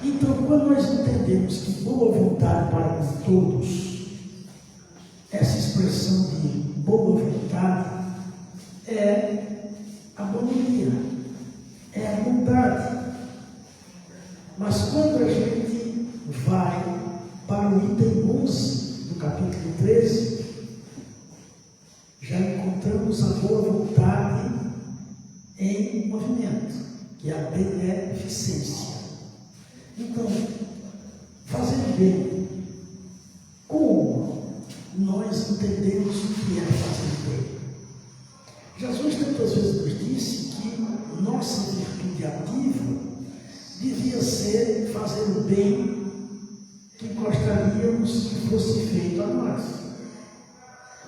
Então, quando nós entendemos que boa vontade para com todos, essa expressão de boa vontade é a bonomia, é a bondade. Mas quando a gente vai para o item 11 do capítulo 13, já encontramos a boa vontade em movimento, que é a beneficência. Então, fazer bem, como nós entendemos o que é fazer bem? Jesus tantas vezes nos disse que nossa virtude ativa devia ser fazer o bem que gostaríamos que fosse feito a nós,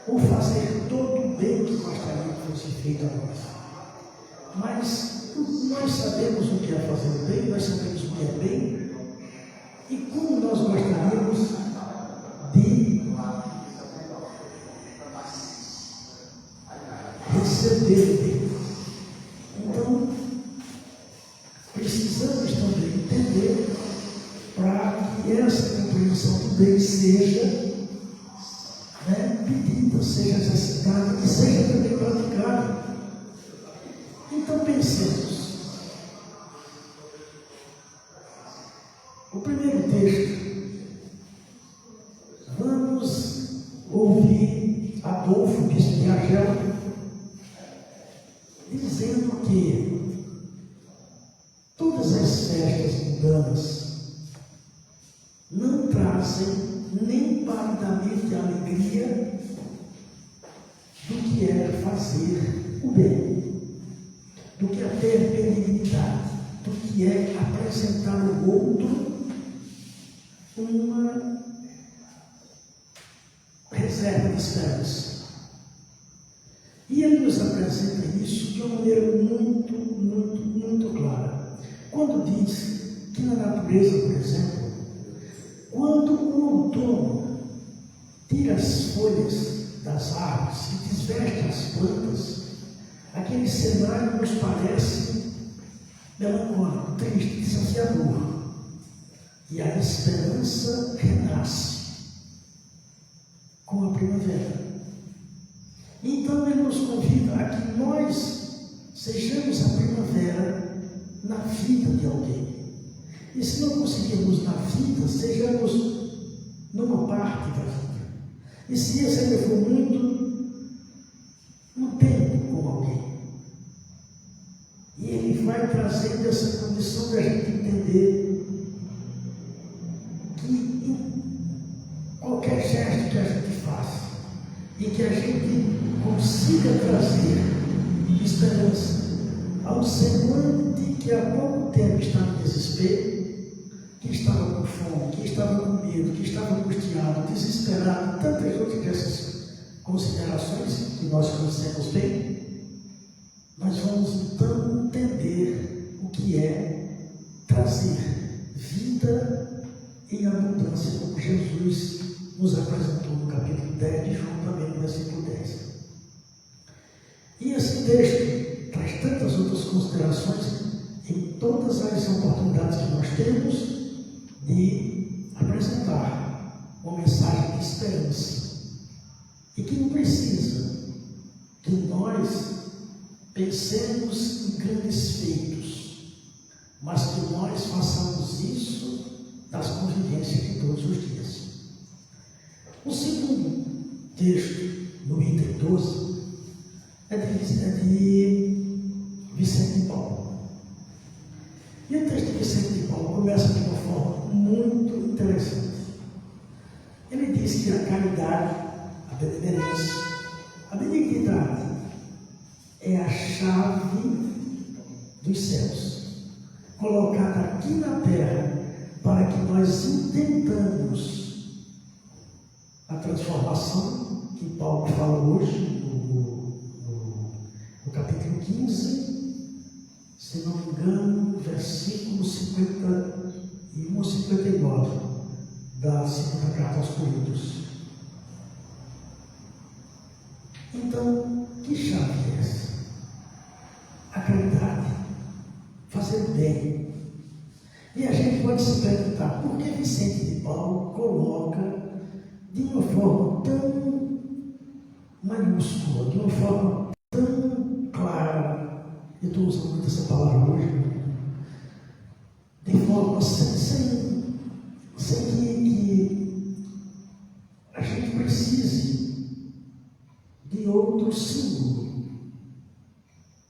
ou fazer todo o bem que gostaríamos que fosse feito a nós. Mas nós sabemos o que é fazer o bem, nós sabemos o que é bem, e como nós gostaríamos de receber o bem. Então, precisamos também entender para que essa compreensão do bem seja pedida, seja exercitada e seja também praticada. Então pensemos. O primeiro texto, vamos ouvir Adolfo, bispo de Argel, dizendo que todas as festas mundanas não trazem nem paridamente a alegria do que é fazer o bem, do que é ter benignidade, do que é apresentar ao outro uma reserva de esperança. E ele nos apresenta isso de uma maneira muito clara. Quando diz que na natureza, por exemplo, quando o outono tira as folhas das árvores e desveste as plantas, aquele cenário nos parece melancólico, triste, desafiador. E a esperança renasce com a primavera. Então ele nos convida a que nós sejamos a primavera na vida de alguém. E se não conseguirmos na vida, sejamos numa parte da vida. E se esse ainda for muito, um tempo com alguém. E ele vai trazendo essa condição de a gente entender que em qualquer gesto que a gente faça e que a gente consiga trazer esperança ao semblante que há pouco tempo estava em desespero, que estava com fome, que estava com medo, que estava angustiado, desesperado, tantas outras dessas considerações que nós conhecemos bem, nós vamos então entender o que é trazer vida em abundância, como Jesus nos apresentou no capítulo 10 de João, também no versículo 10. E esse texto traz tantas outras considerações em todas as oportunidades que nós temos de apresentar uma mensagem de esperança. E que não precisa que nós pensemos em grandes feitos, mas que nós façamos isso das convivências de todos os dias. O segundo texto, no item 12, é de Vicente de Paulo. E o texto de Vicente de Paulo começa de uma forma muito interessante. Ele diz que a caridade, a benevolência, a benignidade é a chave dos céus, colocada aqui na terra para que nós entendamos a transformação que Paulo fala hoje no capítulo 15, se não me engano, versículo 51 ou 59 da segunda carta aos Coríntios. Então, que chave é essa? A caridade, fazer bem. E a gente pode se perguntar, por que Vicente de Paulo coloca de uma forma tão maiúscula, de uma forma tão clara, eu estou usando muito essa palavra hoje, de forma sem que a gente precise de outro símbolo,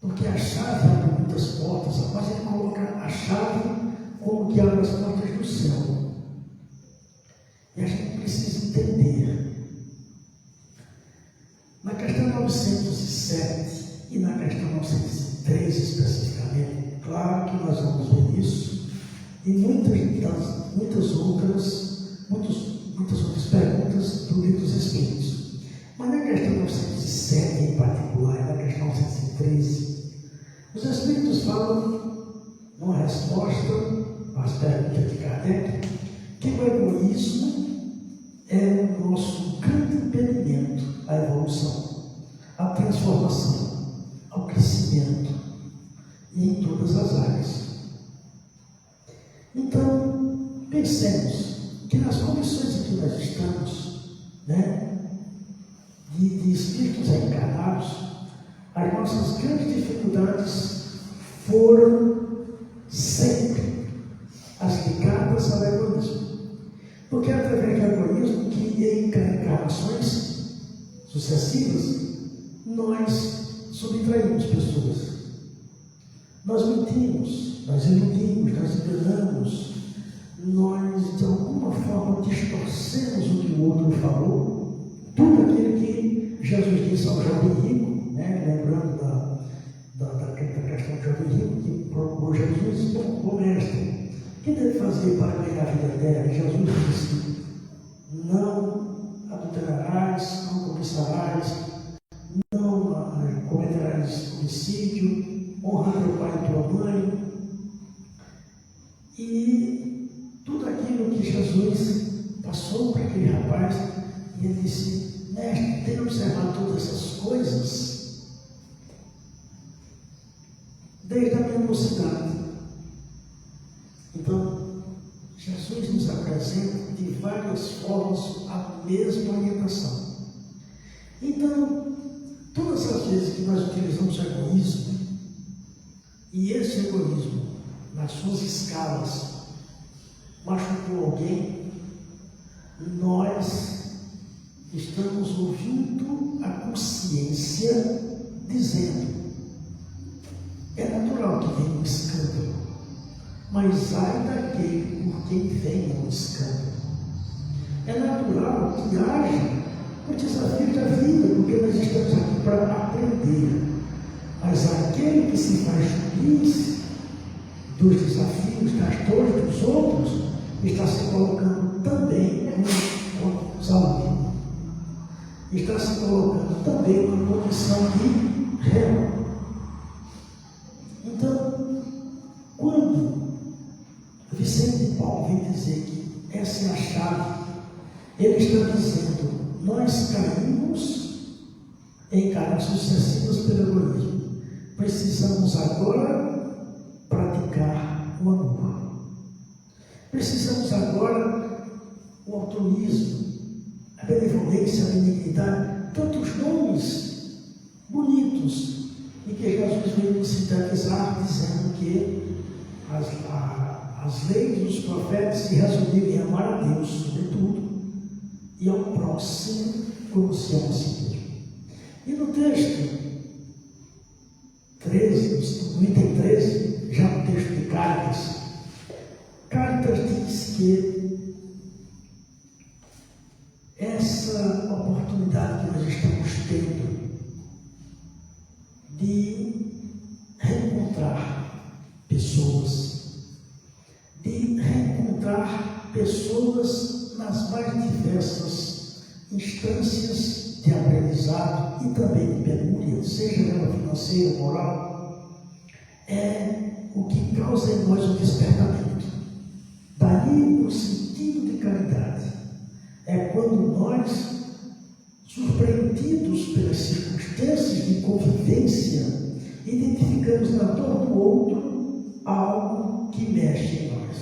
porque a chave abre muitas portas, mas ele coloca a chave como que abre as portas do céu. E a gente precisa entender. Na questão 907 e na questão 903 especificamente, claro que nós vamos ver isso, e muitas outras perguntas do livro dos Espíritos. Mas na questão 907 em particular, e na questão 913, os Espíritos falam, numa resposta às perguntas de Kardec, que o egoísmo é o nosso grande impedimento à evolução, à transformação, ao crescimento e em todas as áreas. Então, pensemos que nas condições em que nós estamos, de espíritos encarnados, as nossas grandes dificuldades foram sempre as ligadas ao egoísmo. Porque é através do egoísmo que em encarnações sucessivas nós subtraímos pessoas. Nós mentimos, nós iludimos, nós enganamos, nós de alguma forma distorcemos o que o outro falou. Tudo aquilo que Jesus disse ao jovem rico, lembrando da questão do jovem rico, que procurou Jesus e disse: bom mestre, o que deve fazer para ganhar a vida eterna? E Jesus disse: não adulterarás, não cobiçarás, não cometerás homicídio, honra teu pai e tua mãe. E tudo aquilo que Jesus passou para aquele rapaz, e ele disse: mestre, tem observado todas essas coisas desde a minha mocidade. Então, Jesus nos apresenta de várias formas a mesma orientação. Então, todas as vezes que nós utilizamos o egoísmo, e esse egoísmo, nas suas escalas, machucou alguém, nós estamos ouvindo a consciência dizendo: é natural que venha um escândalo, mas ai daquele por quem venha um escândalo. É natural que haja os desafios da vida, porque nós estamos aqui para aprender. Mas aquele que se faz juiz dos desafios, das dores dos outros, está se colocando também como salvo. Está se colocando também numa condição de réu. Então, quando Vicente de Paulo vem dizer que essa é a chave, ele está dizendo: nós caímos em encarnações sucessivas pelo egoísmo. Precisamos agora praticar o amor. Precisamos agora o altruísmo, a benevolência, a benignidade, tantos nomes bonitos, e que Jesus veio nos sintetizar dizendo que as leis dos profetas se resumiram em amar a Deus sobretudo e ao próximo como se ama a si mesmo. E no texto 13, no item 13, já no texto de Cáritas diz que essa oportunidade que nós estamos tendo de reencontrar pessoas nas mais diversas instâncias de aprendizado e também de penúria, seja ela financeira, moral, é o que causa em nós o despertamento. Daí o sentido de caridade é quando nós, surpreendidos pelas circunstâncias de convivência, identificamos na dor do outro algo que mexe em nós.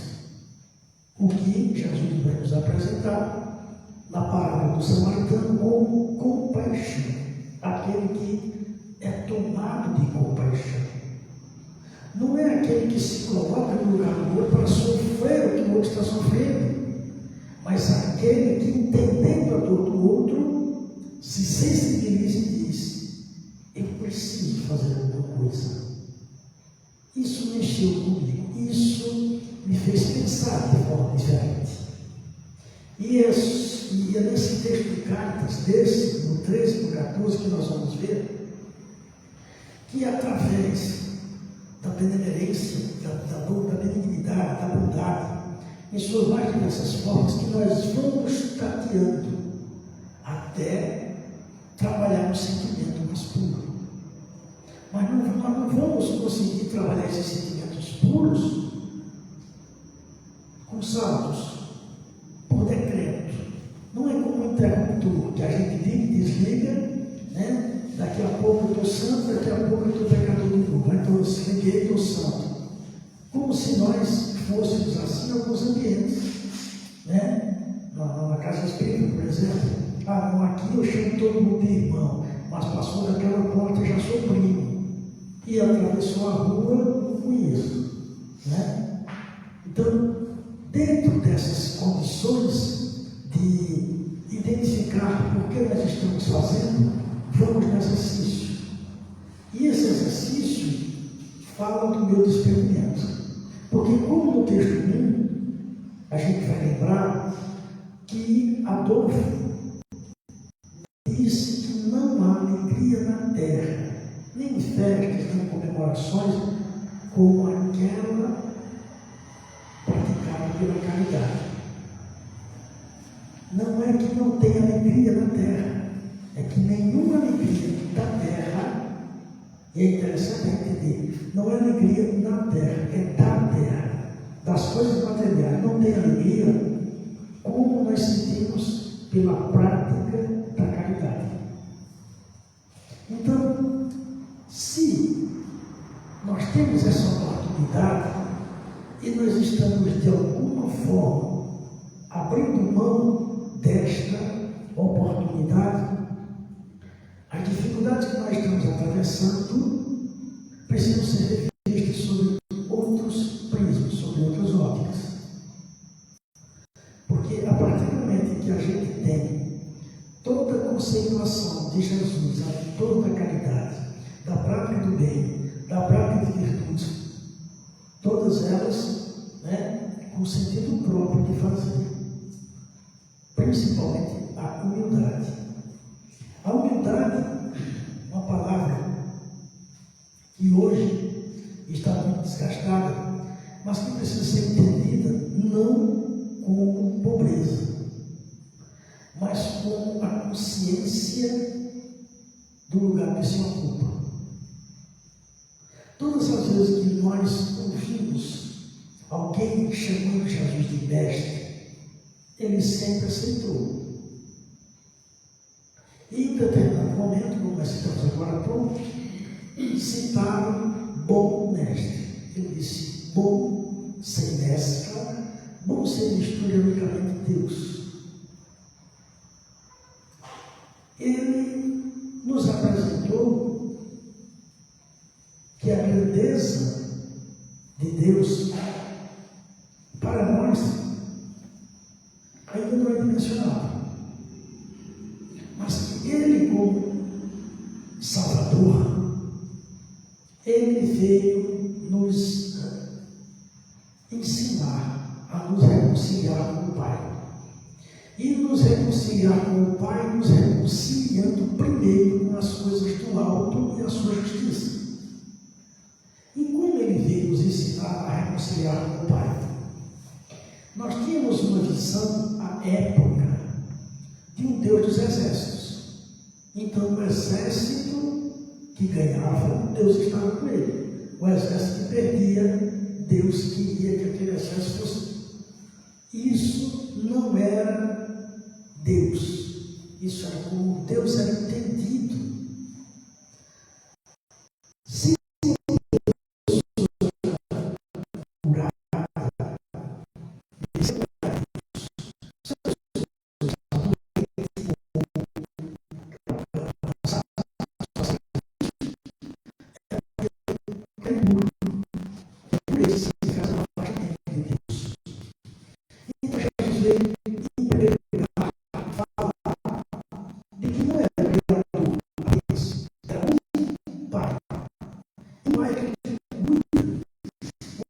que Jesus vai nos apresentar na parábola do samaritano como compaixão, aquele que é tomado de compaixão. Não é aquele que se coloca no lugar do outro para sofrer o que o outro está sofrendo, mas aquele que, entendendo a dor do outro, se sensibiliza e diz: eu preciso fazer alguma coisa. Isso mexeu comigo, isso me fez pensar de forma diferente. E é nesse texto de cartas, no 13 e no 14, que nós vamos ver que através da benevolência, da benignidade, da bondade, em suas mais diversas formas, que nós vamos tateando até trabalhar no sentimento mais puro. Mas nós não vamos conseguir trabalhar esses sentimentos puros com saltos, por decreto. Não é como um interruptor que a gente liga e desliga, né? Daqui a pouco eu estou santo, daqui a pouco eu estou pecador de novo. Então eu liguei e estou santo. Como se nós fôssemos assim em alguns ambientes, né? Na casa espírita, por exemplo. Não, aqui eu chamo todo mundo de irmão, mas passou daquela porta e já sou primo. E atravessou a rua, não conheço, né? Então, dentro dessas condições de identificar o que nós estamos fazendo, vamos no exercício. E esse exercício fala do meu discernimento. Porque, como no texto 1, a gente vai lembrar que Adolfo disse que não há alegria na terra, nem em festas, nem comemorações, como aquela praticada pela caridade. Não é que não tem alegria na terra, é que nenhuma alegria da terra, e é interessante entender, não é alegria na terra, é da terra, das coisas materiais. Não tem alegria como nós sentimos pela prática da caridade. Então, se nós temos essa oportunidade e nós estamos de alguma forma abrindo mão desta oportunidade, as dificuldades que nós estamos atravessando precisam ser revistas sobre outros prismas, sobre outras óticas. Porque a partir do momento em que a gente tem toda a conceituação de Jesus, a toda a caridade, da prática do bem, da prática de virtudes, todas elas, né, com sentido próprio de fazer, principalmente a humildade. A humildade, uma palavra que hoje está muito desgastada, mas que precisa ser entendida não como pobreza, mas como a consciência do lugar que se ocupa. Todas as vezes que nós ouvimos alguém chamando Jesus de mestre, ele sempre aceitou. E em determinado momento, como nós citamos agora há pouco, citaram bom mestre. Ele disse: bom sem mescla, bom sem mistura, unicamente Deus. Ele nos apresentou que a grandeza de Deus para nós ainda não é dimensionável, mas que Ele, como Salvador, Ele veio nos ensinar a nos reconciliar com o Pai. E nos reconciliar com o Pai, nos reconciliando primeiro com as coisas do alto e a sua justiça. E como Ele veio nos ensinar a reconciliar com o Pai? Nós tínhamos uma visão, à época, de um Deus dos exércitos. Então, o exército que ganhava, Deus estava com ele. O exército que perdia, Deus queria que aquele exército fosse. Isso não era Deus. Isso era como Deus era entendido. Se Deus curava, veio, em primeiro lugar, falar de que não era criador apenas, era um pai. Um pai que cuida,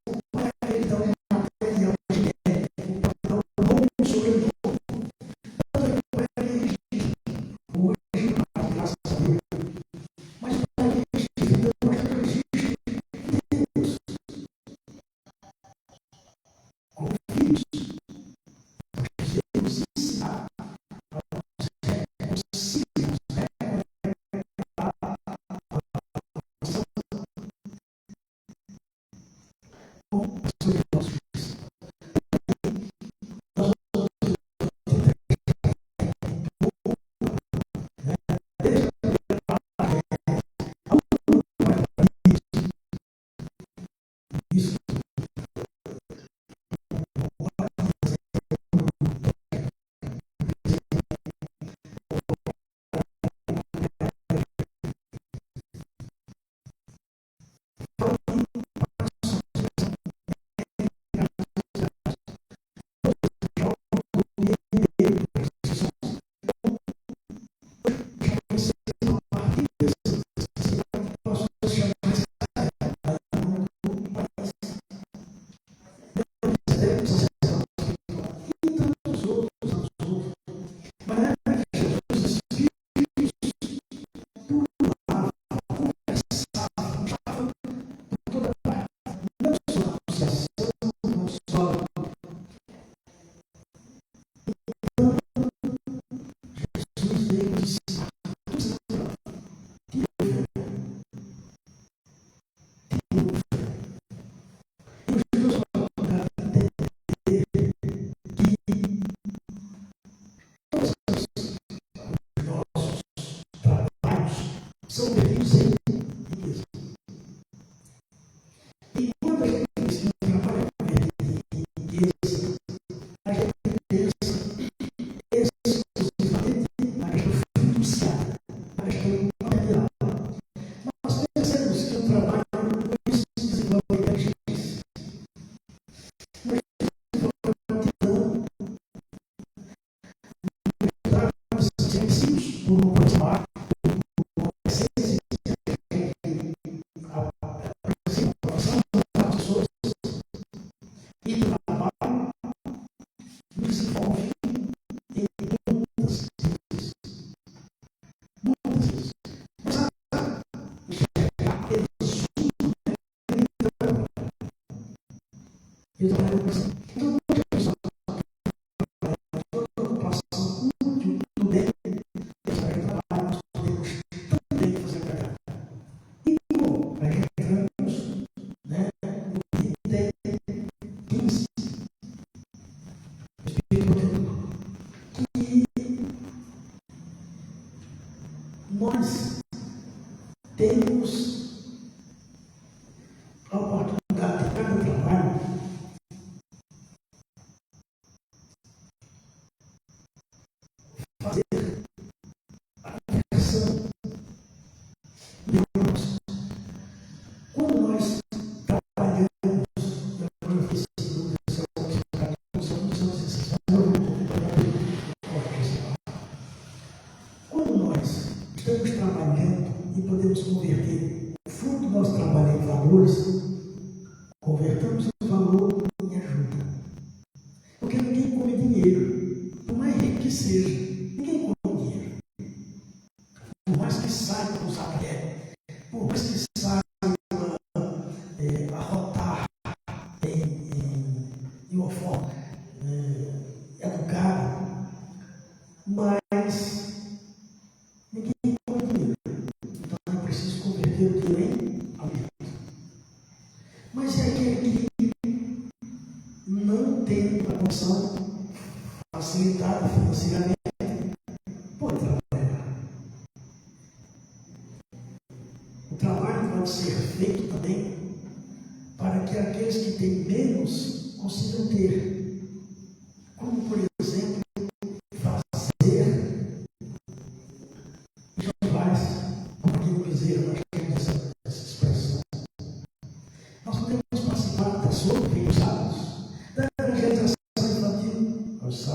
um pai que ele dá uma material genético, um pai que dá um bom sobrenome. Tanto é que o pai é regido. Hoje, graças a Deus. Mas o pai é regido, mas não existe Deus como filhos. Deus ensinar isso. São devidos em igreja. E quando a gente pensa no trabalho em igreja, a gente pensa exclusivamente na questão fiduciária, na questão material. Nós pensamos que o trabalho não se desenvolve em inteligência. Nós desenvolvemos princípios por um participar. Então, muita pessoa preocupação útil do bem, trabalho, nós podemos também fazer pegar. E como a gente entramos, né, no item 15, Espírito que nós temos a oportunidade de cada trabalho fazer a conversão de nós. Quando nós trabalhamos, eu fiz quando nós estamos trabalhando e podemos converter o fruto do nosso trabalho em valores, convertamos o valor em ajuda. Porque ninguém come dinheiro, por mais rico que seja, ninguém come dinheiro. Por mais que saiba usar mulher, por mais que saiba arrotar de uma forma educada, mas ninguém come dinheiro. Então é preciso converter o dinheiro em alimento. Mas é aquele que não tem a condição facilitada financeiramente, pode trabalhar. O trabalho pode ser feito também para que aqueles que têm menos consigam ter. Como, por exemplo, fazer jovens, como aqui no Bezerra, nós temos essa expressão. Nós podemos participar da sua, os sábados, da evangelização infantil, aos sábados.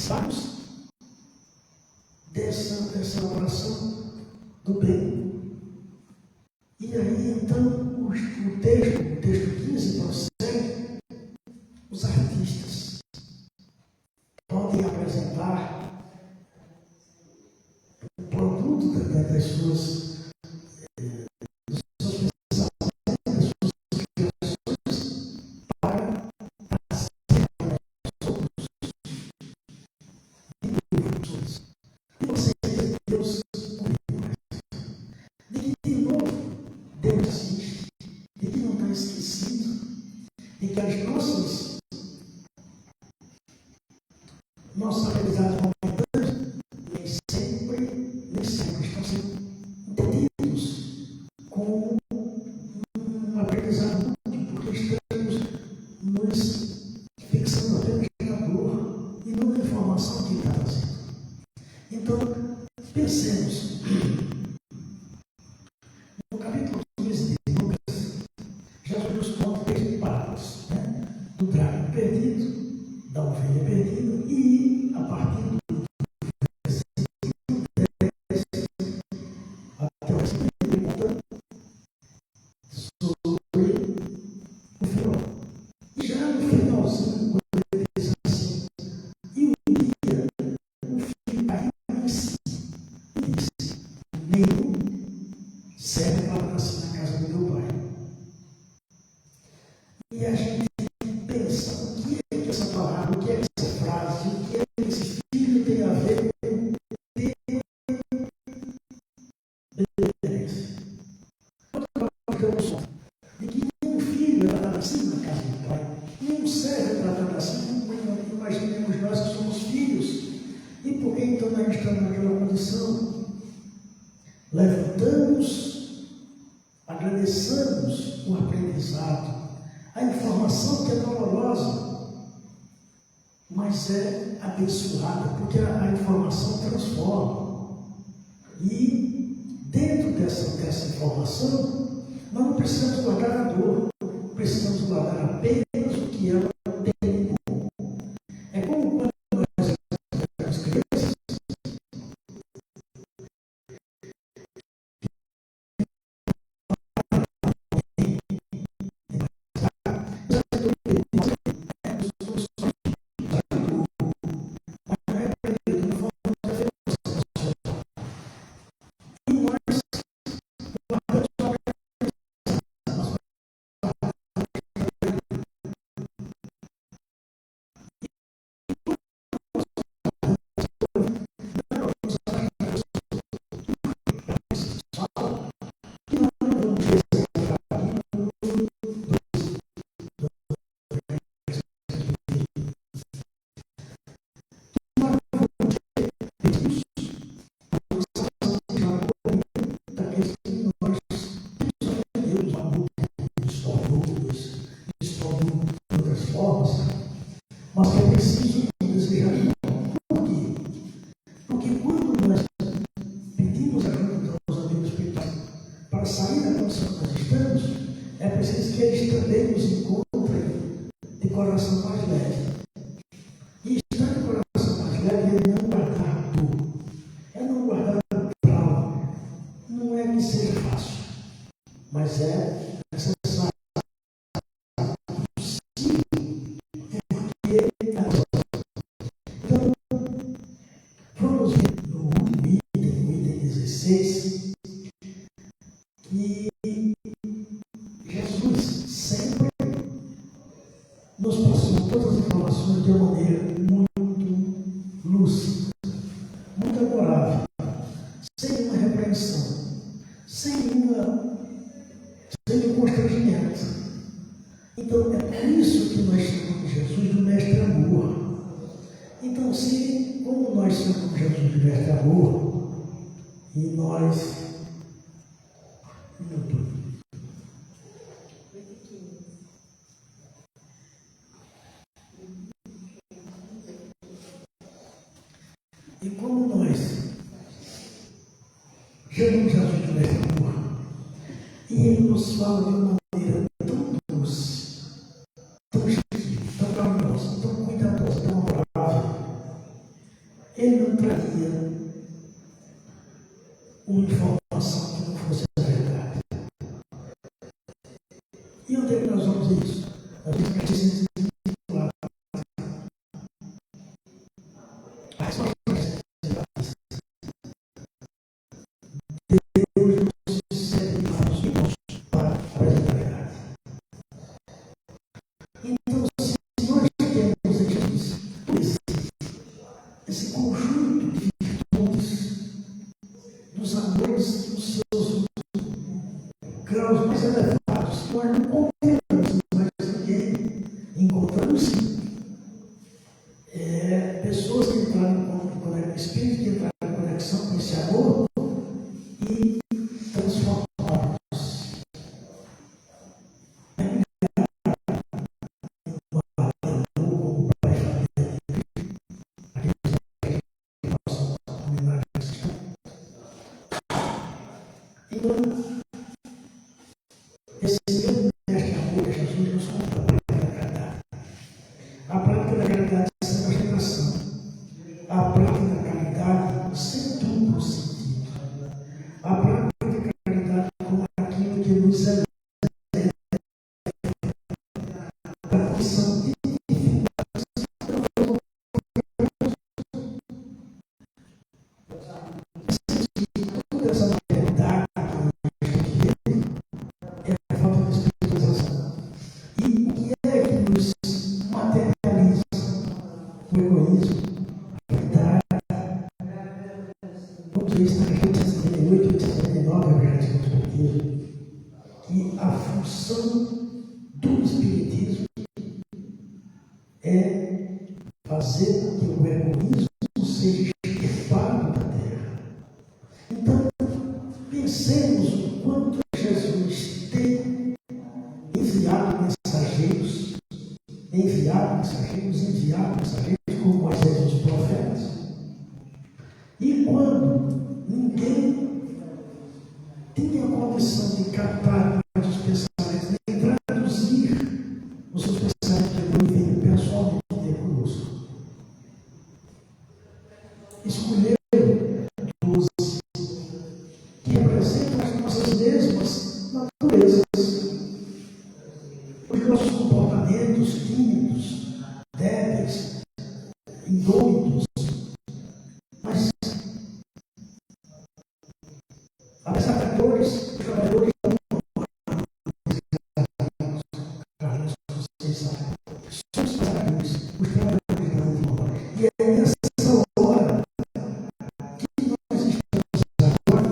participarmos dessa oração do bem. E aí, então, o texto 15 prossegue. Os artistas podem apresentar o produto das suas nossos aprendizados momentâneos nem sempre estão sendo entendidos como um aprendizado útil, porque estamos nos fixando apenas na dor e não na informação que está trazendo. Então, pensemos no capítulo 15 de Lucas. Jesus nos conta 3 parábolas, do dracma perdido, da ovelha perdida, e a partir do versículo 10 até o versículo 30 sobre o final. E já no finalzinho, quando ele diz assim, e um dia o filho caiu em si e disse: nenhum serve para nascer na casa do meu pai. E a gente pensa, o que é que essa palavra, o que é que essa frase, o que é que esse filho tem a ver com Deus? De que nenhum filho é tratado assim na casa do pai, nenhum servo é tratado assim, como imaginemos nós que somos filhos. E por que então nós estamos naquela condição? Levantamos, agradeçamos o aprendizado, a informação que é dolorosa, mas é abençoada, porque a informação transforma. E dentro dessa informação, nós não precisamos guardar a dor, precisamos guardar apenas o que ela tem em comum. É como quando nós éramos crianças, mas é preciso desejar não. Por quê? Porque quando nós pedimos ajuda aos amigos espirituais para sair da condição que nós estamos, é preciso que eles também nos encontrem de coração mais leve. E estar de coração mais leve é não guardar dor, é não guardar trauma. Não é que seja fácil, mas é necessário. Vamos ver no item 16, que Jesus sempre nos passou todas as informações de uma maneira muito lúcida, muito adorável, sem uma repreensão, sem um constrangimento. Então, é por isso que nós chamamos Jesus de mestre amor. Então, como nós chamamos Jesus de mestre amor, e nós. E como nós chamamos Jesus de mestre amor, e ele nos fala de uma maneira tão doce, tão gentil, tão carinhosa, tão cuidadosa, tão amável, ele não traria uma informação que não fosse a verdade. E onde é que nós vamos ver isso? Nós vamos ver isso. A resposta Deus nos serve para apresentar a verdade. Então, se nós temos esse conjunto de virtudes, dos amores, dos seus graus mais elevados, nós não encontramos mais ninguém. Encontramos sim. Pessoas que entraram em conexão, espíritos que entraram em conexão com esse amor e transformaram-se. Então, esse mesmo mestre amor de Jesus nos conta a prática da caridade. A prática da caridade sem ostentação. A prática da caridade sem duplo sentido. A prática da caridade como aquilo que nos eleva à condição de toda essa materialidade é a falta de espiritualização. E o que é que nos materializa? O egoísmo, a vaidade. Vamos ver isso na questão 858 e 859, a verdade do Espiritismo. Que a função do Espiritismo é fazer com que o egoísmo seja extirpado da terra. Então, pensemos o quanto Jesus tem enviado mensageiros, como Moisés e os profetas. E quando ninguém tinha a condição de captar mais os pensamentos, nem traduzir os seus pensamentos, ele veio pessoalmente ter conosco. Escolheu 12 que representam as nossas mesmas naturezas, os nossos comportamentos tímidos, débeis, indômitos, mas apresentadores, trabalhadores Carlos, vocês sabem, somos trabalhadores, os trabalhadores da última hora. E é nessa hora que nós estamos agora,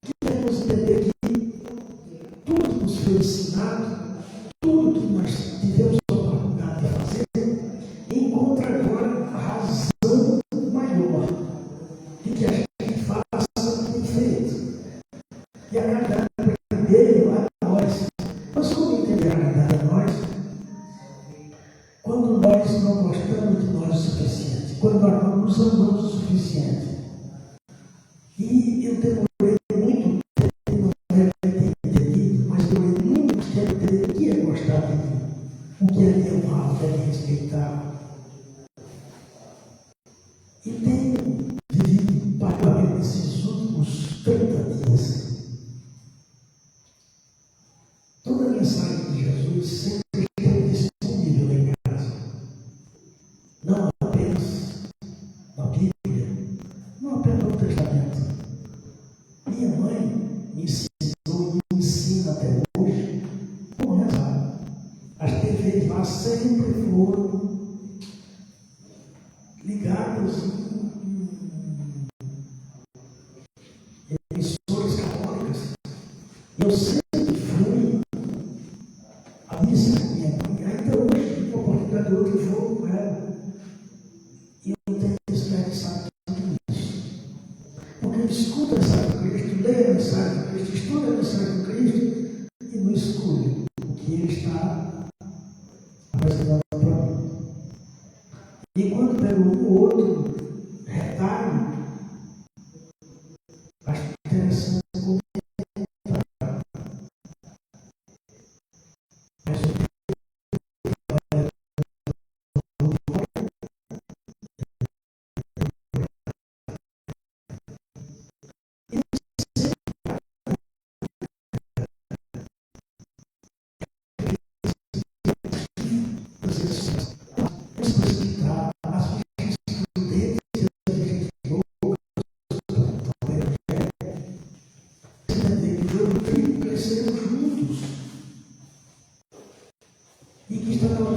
que devemos entender que tudo nos foi ensinado, tudo que nós tivemos a oportunidade de fazer, encontra agora a razão maior de que a gente faça bem feito. E a caridade veio a nós. Mas como entender a caridade a nós? Quando nós não gostamos de nós o suficiente, quando nós não nos amamos o suficiente. E eu demorei muito tempo, não é ter entendido, mas demorei muito tempo entender o que é gostar de mim, o que é me amar, o que é me respeitar. E tenho vivido particularmente nesses últimos 30 dias. Toda a mensagem de Jesus sempre esteve disponível em casa. Não apenas na Bíblia, não apenas no Testamento. Minha mãe me ensinou e me ensina até hoje como rezar. As TVs lá sempre foram ligadas em emissoras católicas. Eu sempre fui a missa com minha mãe. Ainda hoje, tive a oportunidade de hoje, eu vou com ela. E eu não tenho desperdiçado tudo isso. Porque eu escuto a mensagem do Cristo, leio a mensagem do Cristo, estudo a mensagem do Cristo e não escolho o que ele está apresentando para mim. E quando pego um ou outro retalho, acho interessante comentar. Mas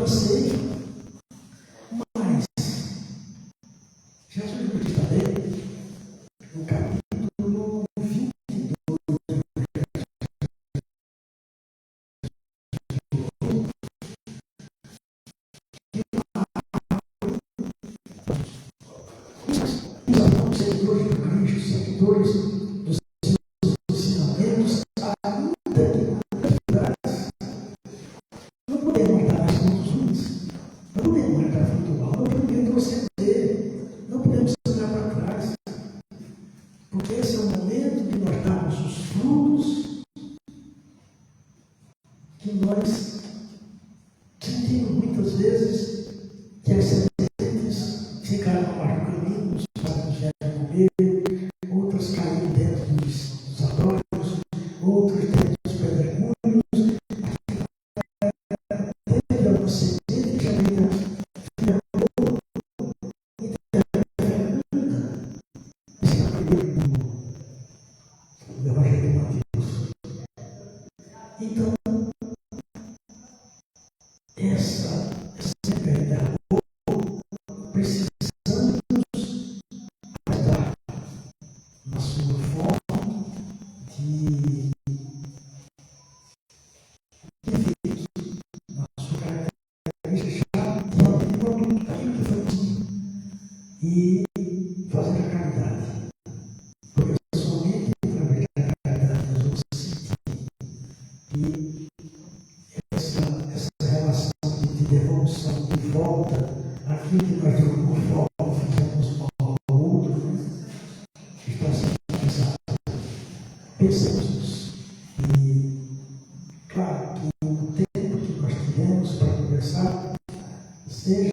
na ceia. Mas Jesus nos diz também, no capítulo 22, os seguidores do Cristo, seguidores dos seus ensinamentos, ainda que não podemos estar nas mãos ruins, não podemos estar virtual, não podemos proceder, não podemos olhar para trás, porque esse é o momento de nós darmos os frutos que nós sentimos muitas vezes que as sementes ficaram mais no caminho, os pais vieram comer, outras caíram dentro dos adórios, outros dentro dos pedregulhos, teve uma semente que já veio do Evangelho de Mateus. Então, essa verdade precisamos estar na sua forma de viver, na sua característica de produto daquilo que foi dito e fazer a caridade. Porque somente através da caridade nós vamos sentir que essa relação de devolução, de volta, aquilo que nós demos por forma, fizemos ao outro, está sendo realizado. Pensemos nisso. E, claro, que o tempo que nós tivemos para conversar seja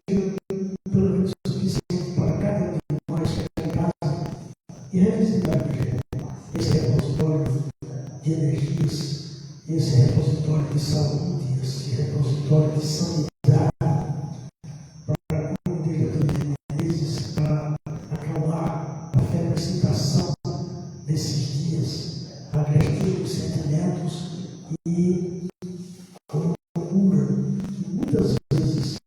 pelo menos suficiente para cada um de nós chegar em casa e revisitar esse repositório de energias, esse repositório de saúde, esse repositório de sanidade, para, como diz a Antônio Menezes, para acalmar a felicitação desses dias, agredir os sentimentos e procura que muitas vezes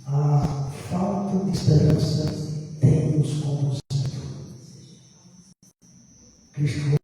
a falta de esperança tem nos conduzido. Cristo